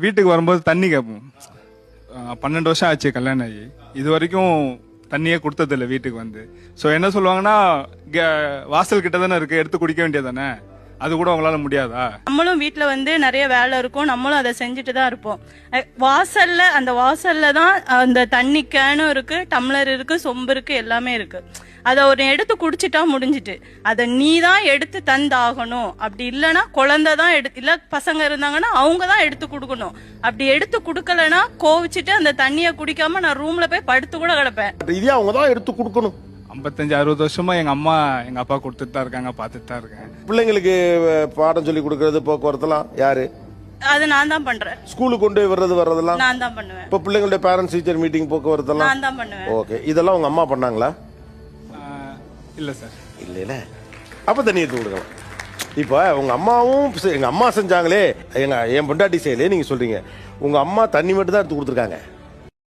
வீட்டுக்கு வரும்போது தண்ணி கேட்போம். 12 வருஷம் ஆச்சு கல்யாணம் ஆகி, இது வரைக்கும் தண்ணியே கொடுத்ததில்லை வீட்டுக்கு வந்து. ஸோ என்ன சொல்லுவாங்கன்னா, வாசல் கிட்ட தானே இருக்கு, எடுத்து குடிக்க வேண்டியதானே, அது கூட உங்களால முடியாதா? நம்மளும் வீட்டுல வந்து நிறைய வேலை இருக்கும், நம்மளும் அதை செஞ்சுட்டு தான் இருப்போம். அந்த வாசல்ல தான் அந்த தண்ணி கேனும் இருக்கு, டம்ளர் இருக்கு, சொம்பு இருக்கு, எல்லாமே இருக்கு. அதை ஒரு எடுத்து குடிச்சிட்டா முடிஞ்சிட்டு. அதை நீ தான் எடுத்து தந்தாகணும். அப்படி இல்லைன்னா குழந்தை தான் இல்ல பசங்க இருந்தாங்கன்னா அவங்க தான் எடுத்து கொடுக்கணும். அப்படி எடுத்து கொடுக்கலன்னா கோவிச்சுட்டு அந்த தண்ணியை குடிக்காம நான் ரூம்ல போய் படுத்து கூட கிடப்பேன். இதே அவங்க தான் எடுத்து கொடுக்கணும். 55-60 வருஷமா எங்க அம்மா எங்க அப்பா கொடுத்துட்டு தான் இருக்காங்க, பார்த்துட்டு தான் இருக்கேன். பிள்ளைங்களுக்கு பாடம் சொல்லி கொடுக்கறது, போக்குவரத்துலாம் யாரு? அது நான் தான் பண்றேன். ஸ்கூலுக்கு கொண்டு வர்றதெல்லாம் நான் தான் பண்ணுவேன். இப்ப பிள்ளைங்களுடைய பேரண்ட்ஸ் டீச்சர் மீட்டிங் போக்குவரத்துலாம் நான் தான் பண்ணுவேன். ஓகே, இதெல்லாம் உங்க அம்மா பண்ணாங்களா? இல்ல சார். இல்ல அப்ப தண்ணி எடுத்து கொடுக்கலாம். இப்ப உங்க அம்மாவும் எங்க அம்மா செஞ்சாங்களே, என் பொண்டாட்டி செய்யலே நீங்க சொல்றீங்க. உங்க அம்மா தண்ணி மட்டும் தான் எடுத்து கொடுத்துருக்காங்க.